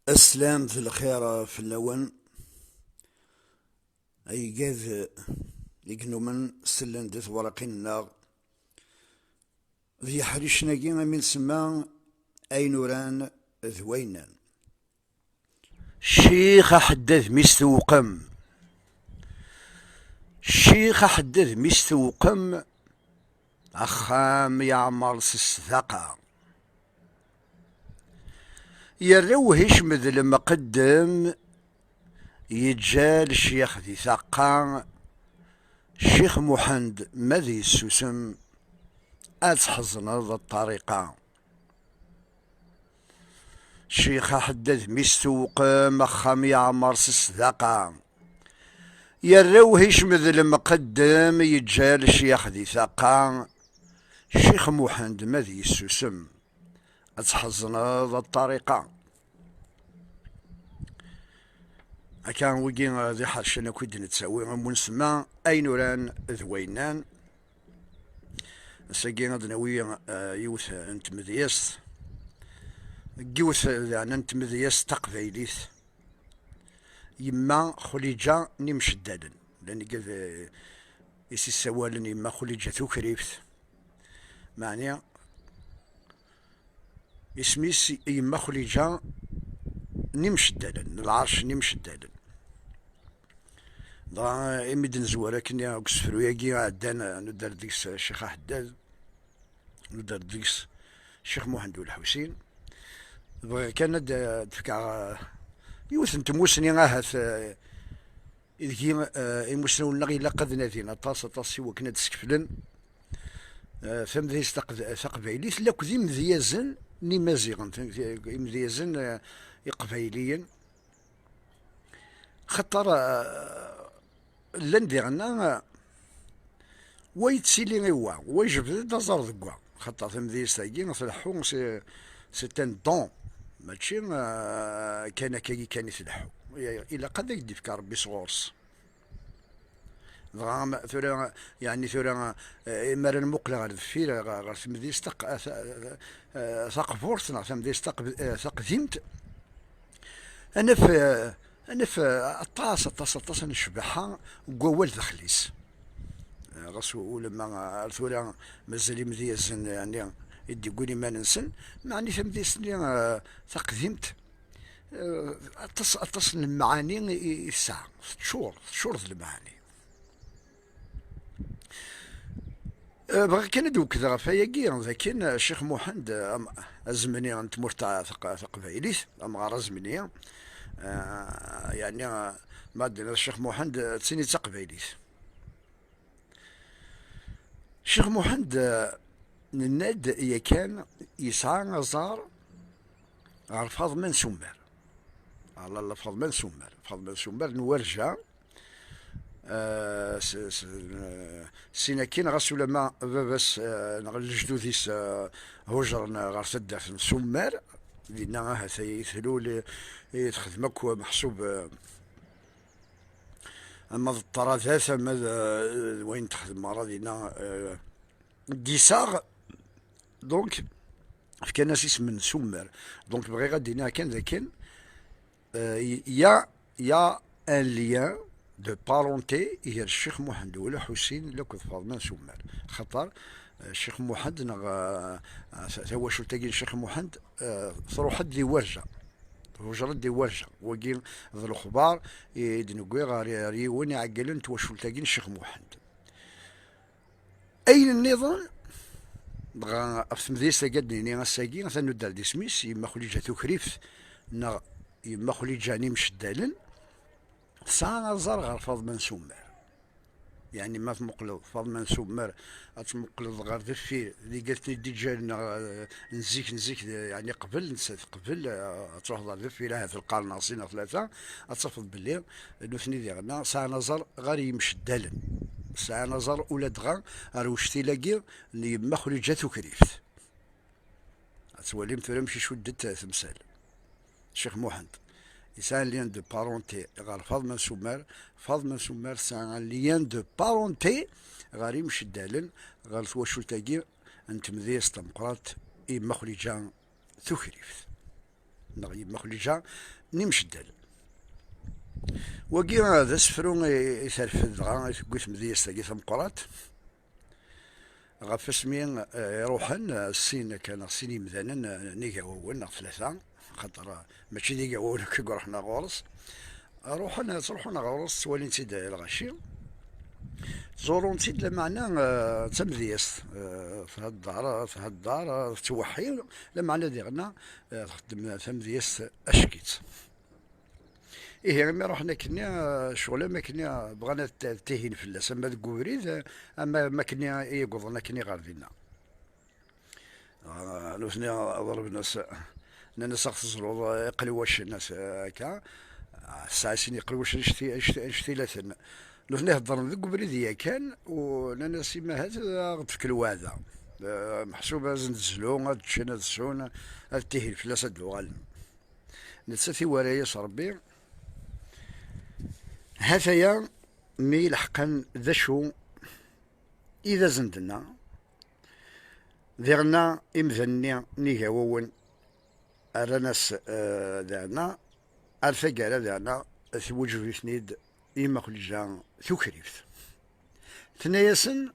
السلام في الخير في اللون أي جاذ يقنومن سلندت ورقين الناغ ذي حريش ناقي من سما أي نوران ذوينان شيخ حدث مستوقم شيخ حدث مستوقم أخام يعمر سسثقة يروه يشمذ المقدم يتجال الشيخ ذي ثقة الشيخ محمد مذي السسم أتحزن ذا الطريقة الشيخ حدث مستوق مخام يعمر سسذقة يروه يشمذ المقدم يتجال الشيخ ذي ثقة الشيخ محمد مذي السسم أتحزن ذا الطريقة أكان وقين ذي حرشنا كود نتساوي ونسمى أي نوران ذوينان ساقين غدناوي يوث انت مذياس قيوث يعني انت مذياس تقبيليث يما خليجة نمشدادا لأن قال يسي السوالن يما خليجة ثوكريفت معنى اسميس يما خليجة نمشدادا العرش نمشدادا ضا إمدن زوارا كني أقصفرو ياقي عدانا ندار ديكس الشيخ حداد ندار ديكس الشيخ محمد الحسين كان تفكع يوث نتموسني غاهث إذ يموسنو نغي لقد نادينا طاس وكنا تسكفلن ثم ذي ثقبيلي ثلاك ذي مذيازن نمازيغن مذيازن قبيليا خطر لندي غنا ويتسيلي غيوا ويجبد دازار ذكوا خاطر ثم ذي ساقين تلحو سي ان دون ماشي كان كان يتلحو الى قد يدي فيك ربي صغورس ثورا يعني ثورا مر المقلة غير الفيرة غير ثم ذي استق ثقفورتنا ثم ذي ثقذمت أنا في الطاس نشبحها وقوال ذخليس رسول ما ثورا مازال مذيزن يعني يدي يقولي ما ننسن معني ثم ذي سنين ثقذمت اتصل المعاني الساعة شور المعاني بغا كان دوك ذا فياكي لكن الشيخ محمد الزمني انت مرتع ثقبايليث امغار زمنيه يعني مادنا الشيخ محمد تسيني تقبايليث الشيخ محمد الناد يا كان يسعى زار على فاضل سمر على فاضل سمر نورجع سيناكين غاسو لما بس الجدوديس هجرنا غار تدافن نسمر لنا هذا يثلو يتخدمك محسوب اما الطراثاث اما وين تخدم راضينا ديساغ دونك كان ناس اسم سمر دونك بغي غادينا كان ذاكن يا ان ليان دو بارونتي هي الشيخ محمد ولا حسين لك فاضل سمر خطر الشيخ محمد هو شو تلاقي الشيخ محمد صرو حد لي ورجه وجرد دي ورجه وقيل ذو الخبار يدنقوي غاري وين يعقلن توشو تلاقي الشيخ محمد اين النظام بغا افثم ذي ساقدني ني غساقي غثانو دار دي سميس يما خليجة ثوكريف يما خليجة مشدالن ساعة زار غير فاضل سمر يعني ما تمقلض فاضل سمر تمقلض غير ذفي اللي قالت لي ديجا نزيك يعني قبل نسات قبل تروح ضار ذفي لها في القرن ناصين ثلاثة تصفد بالليل نثني ديالنا ساعة نظر غير يمشدالن ساعة نظر أولاد غا روشتي لاقي اللي يما خريجة ثوكريفت تولي مثلا مشي شدت تمثال الشيخ محمد يسان ليان دو بارونتي غير فاضل سمر سان ليان دو بارونتي غير يمشدالن غير تواشو تاقي انت مذيس تمقرات إما خريجة ثوكريفت يما خليجة نمشدل وكي هذا سفرو يترفد غا يثقوث مديس تاقي ثمقرات غف اسمين يروحن السين كان السين يمذانا نيقاوون ثلاثة خاطر ماشي نيقاوون كي رحنا غورس تروحنا غورس تولي نسيد الغاشي زورون نسيد لمعنى تمذيس في هالدار توحي لمعنى ديالنا تخدم تمذيس اشكيت إيه مي رحنا كنا شغل ما كنا بغانا تهين فلاس اما ذك وريد اما ما كنا يقضنا كنا غاردينا نوثني ضرب الناس ناس خصصوا قلوش الناس هكا ساعسين يقلوش نشتي لثن نوثني هضرنا ذك وريد هي كان ونانا سيما هذا غتفك الواذا محسوبة زنزلو غاد تشينا تسعون هاد تهين فلاس هاد الوغال نتساتي ورايا ربي هذايا مي لحقا ذا شو إذا زندنا ذيرنا إمذني نيهاوون أراناس ذانا الفقالة ذانا ثوجو في ثنيد إما خلجان ثوكريفت ثنياسن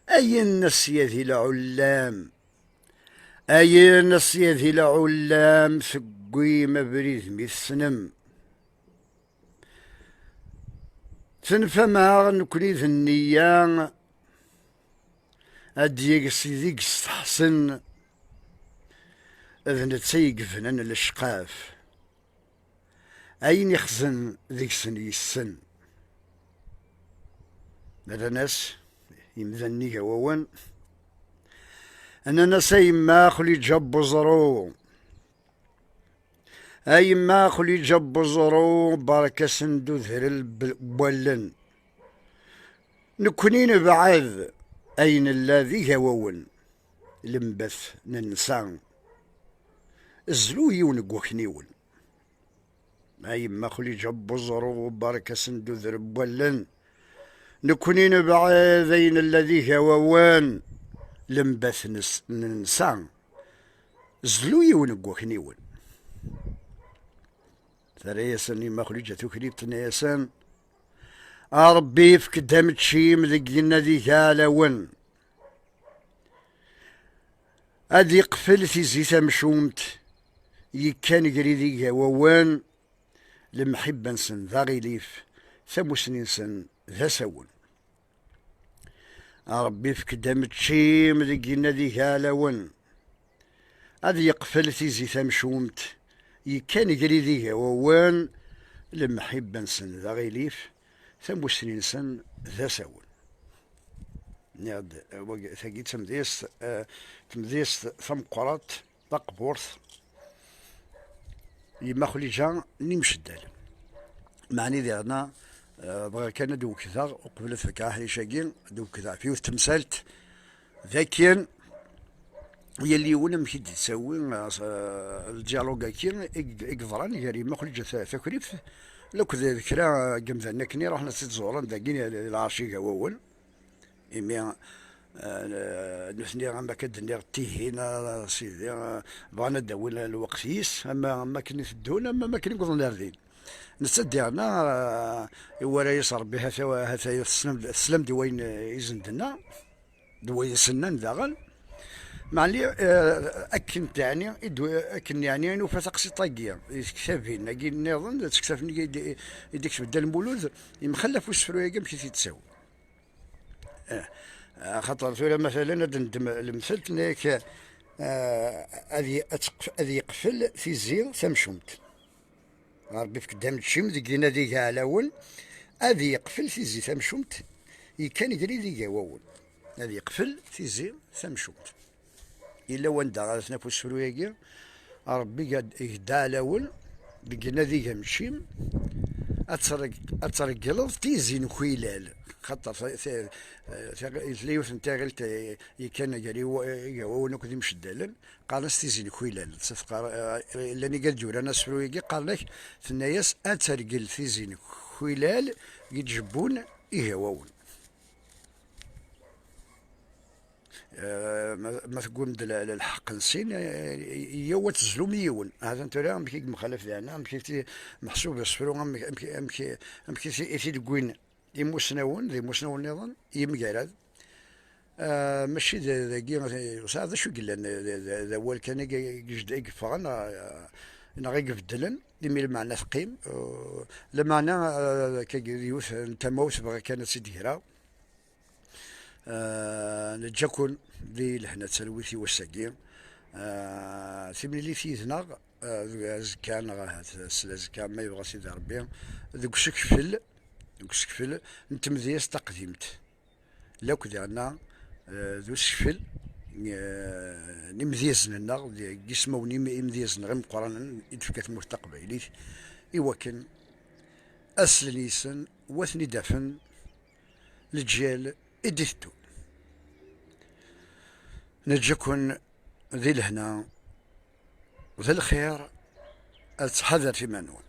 أي الناس يذي العلام أي الناس يذي العلام ثقوي مبريد مثنم تنفما نكوني ذنيا أديك سيديك استحسن إذن تسيقفن الأشقاف أين يخزن ذيك سن يسن هذا ناس يمذني هوون أنا ناس ما خلي جاب زرو أي ما خلي جاب زرو بركة سندو ذهر البولن نكونين بعد أين الذي هوون لمبث ننسان الزلوي ونقوخنيون أي ما خلي جاب زرو بركة سندو ذهر البولن نكونين بعد أين الذي هوون لمبث ننسان زلوي ونقوخنيون ثريسن ما خلي جاتو كريبت نيسان ربي فكدام تشيم ذقنا ذي هالاون ادي قفل في زيتا مشومت يكان قري ذي هواوان لمحبا سن ذا غيليف ثمو سنين سن ذا سون ربي فكدام تشيم ذقنا ذي هالاون ادي يقفل في زيتا مشومت يكان يقري ذي هواوان لمحبا سن ذا غيليف ثمو سنين سن ذا سون نياد ثقيت تمديس ثم قرات تقبورث يما خليجا نمشدال معني ذينا بغا كان دو كذا وقبل فكاهلي شاقين دو كذا فيه تمثالت ذاكين يلي ولا مشي تسوي الديالوغ كين اقدران يا ما خليجا ثكريف لو كذا ذكرى قمذا كني رحنا ست زوران ذاكين العرشي هواول إمي نثني غا كدني تيهينا سيدي بغانا داول الوقتيس اما كني تدون اما ما كني نقض ناردين نستدعنا ورا يصر بها هذا السلم دي وين يزندنا دوين سنان داغل معني اكن تعني اكن يعني انه فتقسي طاقيه كتابين نقي نظن تكتفني يديك بدل المولود يمخلف وش فرو يقام كي تساوي خاطر ثورة مثلا ندم المثل نيك هذي يقفل في الزين ثمشمت ربي فقدام تشيم ذيك نادي هالاول هذي يقفل في الزين ثمشمت يكان يدري ذيك واول هذي يقفل في الزين ثمشمت إلا وان دغالت نفس فرويقي ربي قد يهدا الاول بقينا ذيك مشيم أترقلض تيزين خويلال خاطر ثليوث نتا قلت يكان قالي ونك ذي مشدالن قال استيزين خويلال لاني قال جورا ناس فرويقي قال لك ثناياس أترقل تيزين خويلال يتجبون يهواون ما تقول الحق نسين يو تزلوم يون هذا انت راه مكي مخالف يعني مكي محسوب يصفرو مكي في تقوين يموسناون ذي موسناون نظن يمقالد. ماشي ذاكي هذا شو قلنا ذا هو كان يجد يقفغن انا غير بدلن يميل معنا ثقيم لمعنى كي يوث انت موت بغا كانت سيديرا نجاكن ذي لحنا تسلويثي والساقي ثمني لي ثيثنا زكان غا زكان ما يبغى سيدي ربي ذوك سكفل ذوك سكفل نتمذيس تقديمت لا كذا ذو سكفل نمذيزن لنا جسمه نمذيزن غير مقرانا يدفكات مستقبليت إوكن أسل نيسن وثني دفن للجيل إدثتو نجكن ذي الهنا وذي الخير أتحذر في منون.